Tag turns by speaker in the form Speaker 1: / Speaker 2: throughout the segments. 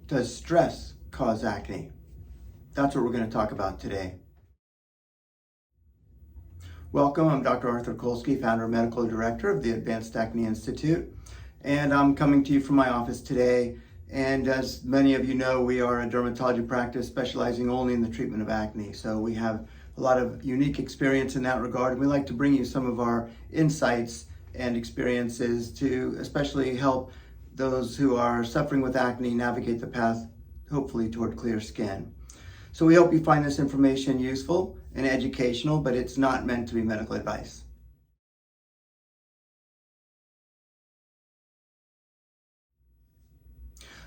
Speaker 1: Does stress cause acne? That's what we're going to talk about today. Welcome, I'm Dr. Arthur Kolsky, founder and medical director of the Advanced Acne Institute, and I'm coming to you from my office today. And as many of you know, we are a dermatology practice specializing only in the treatment of acne. So we have a lot of unique experience in that regard, and we like to bring you some of our insights and experiences to especially help those who are suffering with acne navigate the path, hopefully, toward clear skin. So we hope you find this information useful and educational, but it's not meant to be medical advice.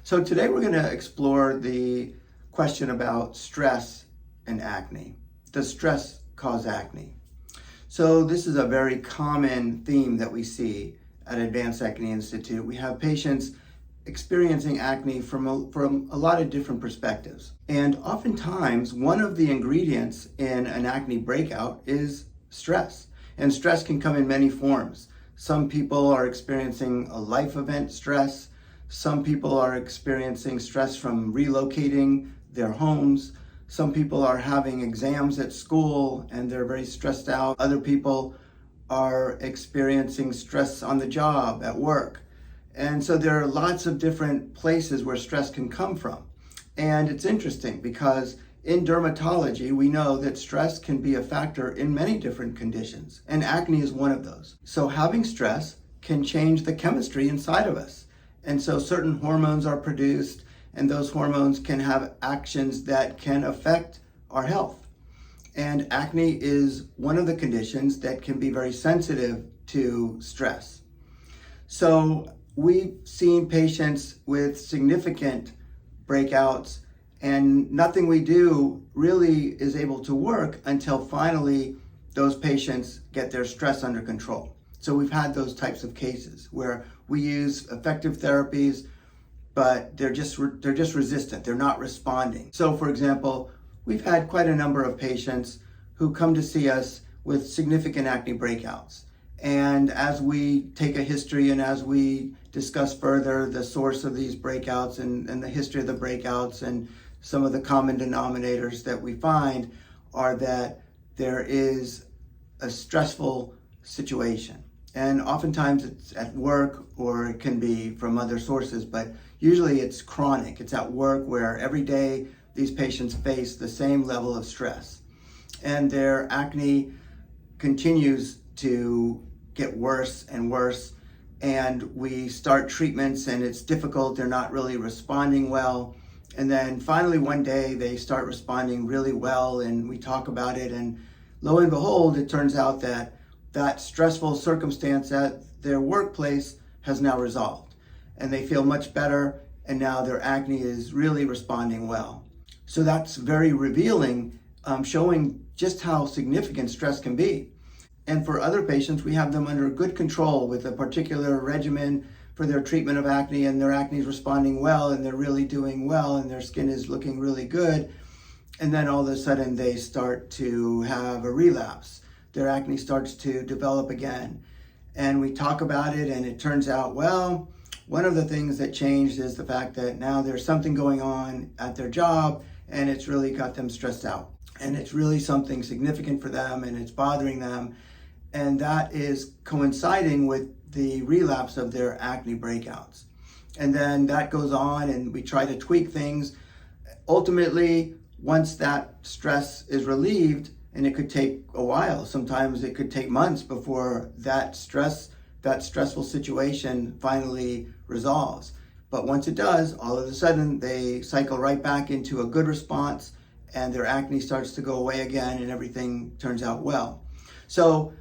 Speaker 1: So today we're going to explore the question about stress and acne. Does stress cause acne? So this is a very common theme that we see at Advanced Acne Institute. We have patients experiencing acne from a lot of different perspectives. And oftentimes, one of the ingredients in an acne breakout is stress. And stress can come in many forms. Some people are experiencing a life event stress. Some people are experiencing stress from relocating their homes. Some people are having exams at school and they're very stressed out. Other people are experiencing stress on the job, at work. And so there are lots of different places where stress can come from. And it's interesting because in dermatology, we know that stress can be a factor in many different conditions, and acne is one of those. So having stress can change the chemistry inside of us. And so certain hormones are produced, and those hormones can have actions that can affect our health. And acne is one of the conditions that can be very sensitive to stress. So we've seen patients with significant breakouts, and nothing we do really is able to work until finally those patients get their stress under control. So we've had those types of cases where we use effective therapies, but they're just resistant. They're not responding. So for example, we've had quite a number of patients who come to see us with significant acne breakouts. And as we take a history and as we discuss further the source of these breakouts and the history of the breakouts, and some of the common denominators that we find are that there is a stressful situation. And oftentimes it's at work or it can be from other sources, but usually it's chronic. It's at work where every day these patients face the same level of stress. And their acne continues to get worse and worse. And we start treatments and it's difficult. They're not really responding well. And then finally one day they start responding really well and we talk about it. And lo and behold, it turns out that that stressful circumstance at their workplace has now resolved. And they feel much better. And now their acne is really responding well. So that's very revealing, showing just how significant stress can be. And for other patients, we have them under good control with a particular regimen for their treatment of acne, and their acne is responding well, and they're really doing well, and their skin is looking really good. And then all of a sudden, they start to have a relapse. Their acne starts to develop again. And we talk about it, and it turns out, well, one of the things that changed is the fact that now there's something going on at their job, and it's really got them stressed out. And it's really something significant for them, and it's bothering them. And that is coinciding with the relapse of their acne breakouts. And then that goes on and we try to tweak things. Ultimately, once that stress is relieved, and it could take a while, sometimes it could take months before that stressful situation finally resolves. But once it does, all of a sudden they cycle right back into a good response and their acne starts to go away again and everything turns out well. So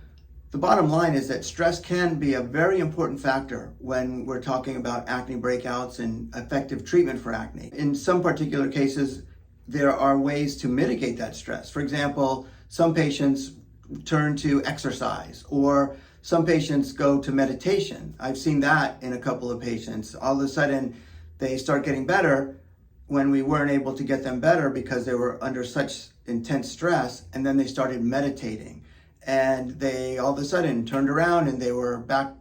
Speaker 1: the bottom line is that stress can be a very important factor when we're talking about acne breakouts and effective treatment for acne. In some particular cases, there are ways to mitigate that stress. For example, some patients turn to exercise, or some patients go to meditation. I've seen that in a couple of patients. All of a sudden, they start getting better when we weren't able to get them better because they were under such intense stress, and then they started meditating. And they all of a sudden turned around and they were back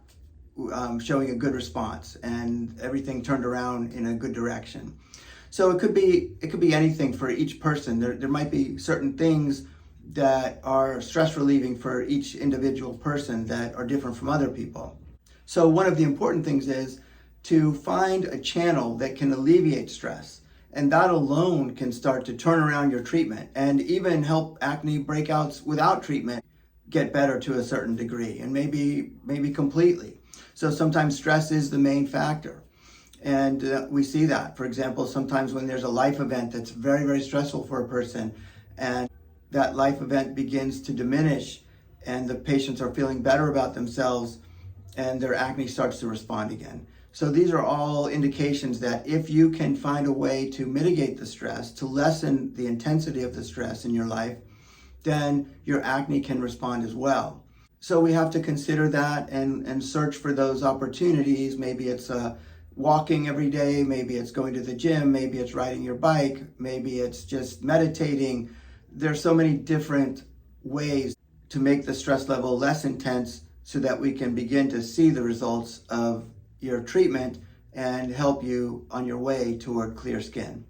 Speaker 1: showing a good response, and everything turned around in a good direction. So it could be anything for each person. There might be certain things that are stress relieving for each individual person that are different from other people. So one of the important things is to find a channel that can alleviate stress. And that alone can start to turn around your treatment and even help acne breakouts without treatment get better to a certain degree, and maybe completely. So sometimes stress is the main factor. And we see that, for example, sometimes when there's a life event that's very, very stressful for a person, and that life event begins to diminish, and the patients are feeling better about themselves, and their acne starts to respond again. So these are all indications that if you can find a way to mitigate the stress, to lessen the intensity of the stress in your life, then your acne can respond as well. So we have to consider that and search for those opportunities. Maybe it's walking every day, maybe it's going to the gym, maybe it's riding your bike, maybe it's just meditating. There's so many different ways to make the stress level less intense so that we can begin to see the results of your treatment and help you on your way toward clear skin.